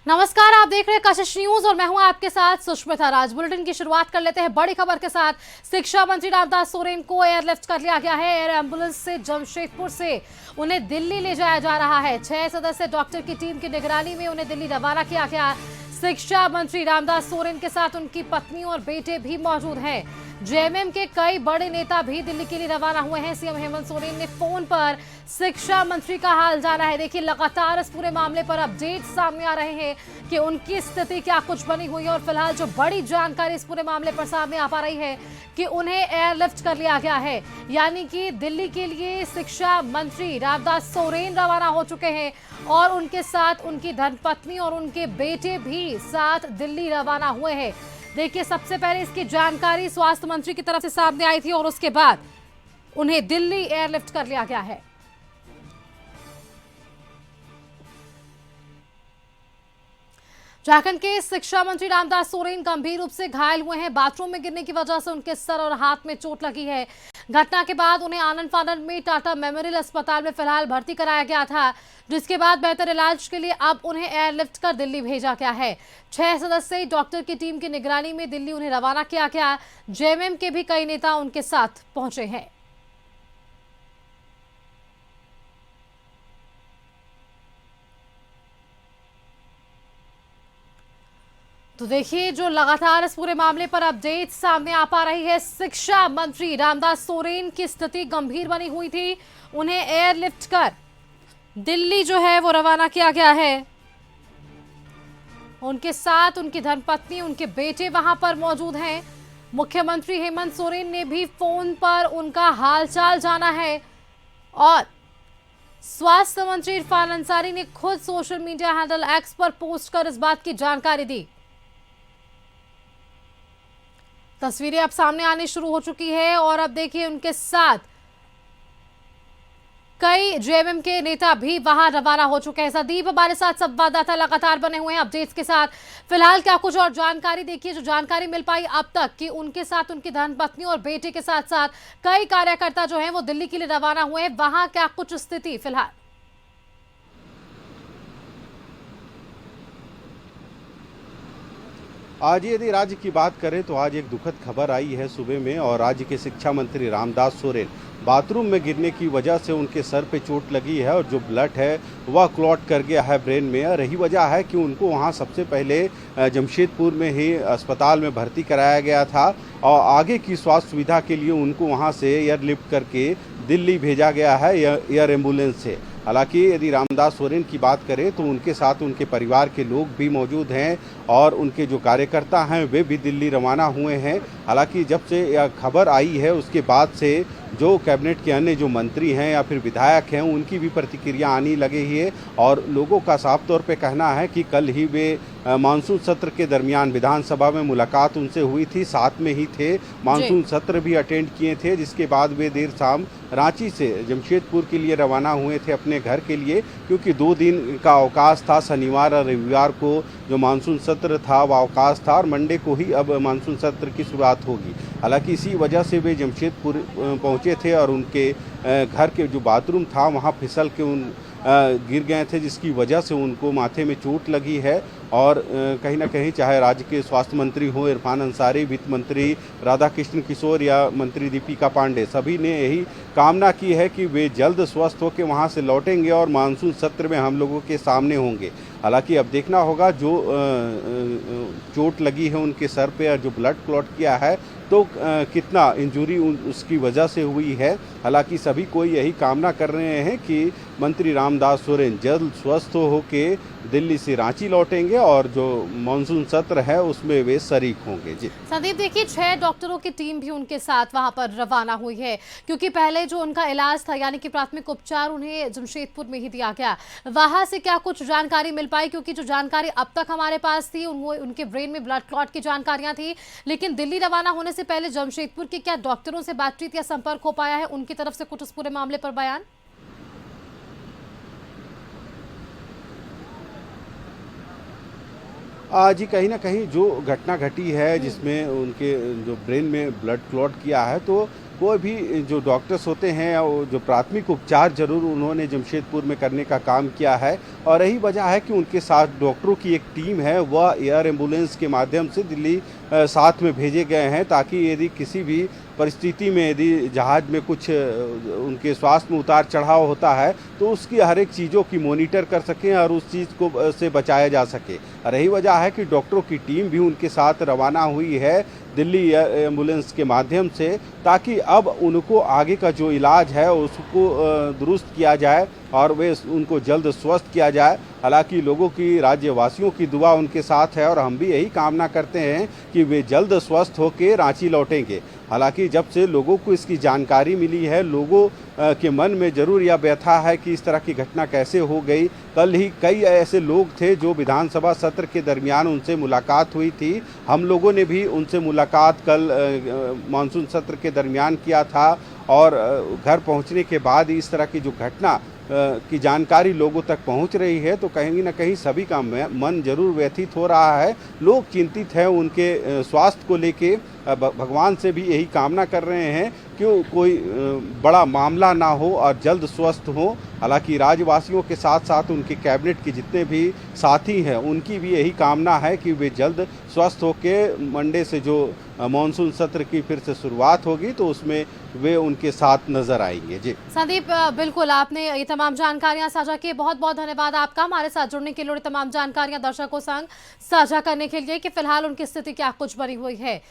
नमस्कार, आप देख रहे हैं कशिश न्यूज और मैं हूं आपके साथ सुष्मिता राज। बुलेटिन की शुरुआत कर लेते हैं बड़ी खबर के साथ। शिक्षा मंत्री रामदास सोरेन को एयरलिफ्ट कर लिया गया है। एयर एम्बुलेंस से जमशेदपुर से उन्हें दिल्ली ले जाया जा रहा है। 6 सदस्य डॉक्टर की टीम की निगरानी में उन्हें दिल्ली रवाना किया गया। शिक्षा मंत्री रामदास सोरेन के साथ उनकी पत्नी और बेटे भी मौजूद हैं। जेएमएम के कई बड़े नेता भी दिल्ली के लिए रवाना हुए हैं। सीएम हेमंत सोरेन ने फोन पर शिक्षा मंत्री का हाल जाना है। देखिए, लगातार इस पूरे मामले पर अपडेट सामने आ रहे हैं कि उनकी स्थिति क्या कुछ बनी हुई है और फिलहाल जो बड़ी जानकारी इस पूरे मामले पर सामने आ पा रही है कि उन्हें एयरलिफ्ट कर लिया गया है, यानी कि दिल्ली के लिए शिक्षा मंत्री रामदास सोरेन रवाना हो चुके हैं और उनके साथ उनकी धर्मपत्नी और उनके बेटे भी साथ दिल्ली रवाना हुए हैं। देखिए, सबसे पहले इसकी जानकारी स्वास्थ्य मंत्री की तरफ से सामने आई थी और उसके बाद उन्हें दिल्ली एयरलिफ्ट कर लिया गया है। झारखंड के शिक्षा मंत्री रामदास सोरेन गंभीर रूप से घायल हुए हैं। बाथरूम में गिरने की वजह से उनके सर और हाथ में चोट लगी है। घटना के बाद उन्हें आनंद फानंद में टाटा मेमोरियल अस्पताल में फिलहाल भर्ती कराया गया था, जिसके बाद बेहतर इलाज के लिए अब उन्हें एयरलिफ्ट कर दिल्ली भेजा गया है। 6 सदस्यीय डॉक्टर की टीम की निगरानी में दिल्ली उन्हें रवाना किया गया। जेएमएम के भी कई नेता उनके साथ पहुंचे हैं। तो देखिए, जो लगातार इस पूरे मामले पर अपडेट सामने आ पा रही है, शिक्षा मंत्री रामदास सोरेन की स्थिति गंभीर बनी हुई थी। उन्हें एयरलिफ्ट कर दिल्ली जो है वो रवाना किया गया है। उनके साथ उनकी धर्मपत्नी, उनके बेटे वहां पर मौजूद हैं। मुख्यमंत्री हेमंत सोरेन ने भी फोन पर उनका हालचाल जाना है और स्वास्थ्य मंत्री इरफान अंसारी ने खुद सोशल मीडिया हैंडल एक्स पर पोस्ट कर इस बात की जानकारी दी। तस्वीरें अब सामने आनी शुरू हो चुकी है और अब देखिए, उनके साथ कई जेएमएम के नेता भी वहां रवाना हो चुके हैं। सदीप हमारे साथ संवाददाता लगातार बने हुए हैं अपडेट्स के साथ। फिलहाल क्या कुछ और जानकारी, देखिए जो जानकारी मिल पाई अब तक कि उनके साथ उनकी धर्मपत्नी और बेटे के साथ साथ कई कार्यकर्ता जो हैं वो दिल्ली के लिए रवाना हुए हैं, वहां क्या कुछ स्थिति फिलहाल? आज यदि राज्य की बात करें तो आज एक दुखद खबर आई है सुबह में, और राज्य के शिक्षा मंत्री रामदास सोरेन बाथरूम में गिरने की वजह से उनके सर पे चोट लगी है और जो ब्लड है वह क्लॉट कर गया है ब्रेन में। और यही वजह है कि उनको वहां सबसे पहले जमशेदपुर में ही अस्पताल में भर्ती कराया गया था और आगे की स्वास्थ्य सुविधा के लिए उनको वहां से एयरलिफ्ट करके दिल्ली भेजा गया है एयर एम्बुलेंस से। हालांकि यदि रामदास सोरेन की बात करें तो उनके साथ उनके परिवार के लोग भी मौजूद हैं और उनके जो कार्यकर्ता हैं वे भी दिल्ली रवाना हुए हैं। हालांकि जब से यह खबर आई है उसके बाद से जो कैबिनेट के अन्य जो मंत्री हैं या फिर विधायक हैं उनकी भी प्रतिक्रिया आने लगी है और लोगों का साफ तौर पे कहना है कि कल ही वे मानसून सत्र के दरमियान विधानसभा में मुलाकात उनसे हुई थी, साथ में ही थे, मानसून सत्र भी अटेंड किए थे, जिसके बाद वे देर शाम रांची से जमशेदपुर के लिए रवाना हुए थे अपने घर के लिए, क्योंकि 2 दिन का अवकाश था। शनिवार और रविवार को जो मानसून सत्र था वह अवकाश था और मंडे को ही अब मानसून सत्र की शुरुआत होगी। हालांकि इसी वजह से वे जमशेदपुर पहुंचे थे और उनके घर के जो बाथरूम था वहां फिसल के गिर गए थे, जिसकी वजह से उनको माथे में चोट लगी है। और कहीं ना कहीं चाहे राज्य के स्वास्थ्य मंत्री हो इरफान अंसारी, वित्त मंत्री राधाकृष्ण किशोर या मंत्री दीपिका पांडे, सभी ने यही कामना की है कि वे जल्द स्वस्थ होकर वहां से लौटेंगे और मानसून सत्र में हम लोगों के सामने होंगे। हालांकि अब देखना होगा, जो चोट लगी है उनके सर पे और जो ब्लड क्लॉट किया है तो कितना इंजरी उसकी वजह से हुई है। हालांकि सभी कोई यही कामना कर रहे हैं कि मंत्री रामदास सोरेन जल्द स्वस्थ होके दिल्ली से रांची लौटेंगे और जो मानसून सत्र है उसमें वे शरीक होंगे। जी संदीप, देखिए 6 डॉक्टरों की टीम भी उनके साथ वहां पर रवाना हुई है, क्योंकि पहले जो उनका इलाज था यानी कि प्राथमिक उपचार उन्हें जमशेदपुर में ही दिया गया। वहां से क्या कुछ जानकारी मिल पाई? क्योंकि जो जानकारी अब तक हमारे पास थी उनके ब्रेन में ब्लड क्लॉट की जानकारियां थी, लेकिन दिल्ली रवाना होने से पहले जमशेदपुर के क्या डॉक्टरों से बातचीत या संपर्क हो पाया है? उनकी तरफ से कुछ उस पूरे मामले पर बयान? जी कहीं ना कहीं जो घटना घटी है जिसमें उनके जो ब्रेन में ब्लड क्लॉट किया है, तो कोई भी जो डॉक्टर्स होते हैं वो जो प्राथमिक उपचार जरूर उन्होंने जमशेदपुर में करने का काम किया है और यही वजह है कि उनके साथ डॉक्टरों की एक टीम है वह एयर एम्बुलेंस के माध्यम से दिल्ली साथ में भेजे गए हैं ताकि यदि किसी भी परिस्थिति में यदि जहाज में कुछ उनके स्वास्थ्य में उतार चढ़ाव होता है तो उसकी हर एक चीज़ों की मॉनिटर कर सकें और उस चीज़ को से बचाया जा सके। और यही वजह है कि डॉक्टरों की टीम भी उनके साथ रवाना हुई है दिल्ली एम्बुलेंस के माध्यम से ताकि अब उनको आगे का जो इलाज है उसको दुरुस्त किया जाए और वे उनको जल्द स्वस्थ किया जाए। हालांकि लोगों की राज्यवासियों की दुआ उनके साथ है और हम भी यही कामना करते हैं कि वे जल्द स्वस्थ होकर रांची लौटेंगे। हालांकि जब से लोगों को इसकी जानकारी मिली है लोगों के मन में जरूर यह व्यथा है कि इस तरह की घटना कैसे हो गई। कल ही कई ऐसे लोग थे जो विधानसभा सत्र के दरमियान उनसे मुलाकात हुई थी। हम लोगों ने भी उनसे मुलाकात कल मानसून सत्र के दरमियान किया था और घर पहुंचने के बाद इस तरह की जो घटना की जानकारी लोगों तक पहुंच रही है तो कहीं ना कहीं सभी का मन जरूर व्यथित हो रहा है। लोग चिंतित हैं उनके स्वास्थ्य को लेके। भगवान से भी यही कामना कर रहे हैं कि कोई बड़ा मामला ना हो और जल्द स्वस्थ हो। हालांकि राज्यवासियों के साथ साथ उनके कैबिनेट के जितने भी साथी हैं उनकी भी यही कामना है कि वे जल्द स्वस्थ होकर मंडे से जो मानसून सत्र की फिर से शुरुआत होगी तो उसमें वे उनके साथ नजर आएंगे। जी संदीप, बिल्कुल आपने ये तमाम जानकारियां साझा की। बहुत बहुत धन्यवाद आपका हमारे साथ जुड़ने के लिए, तमाम जानकारियां दर्शकों संग साझा करने के लिए कि फिलहाल उनकी स्थिति क्या कुछ बनी हुई है।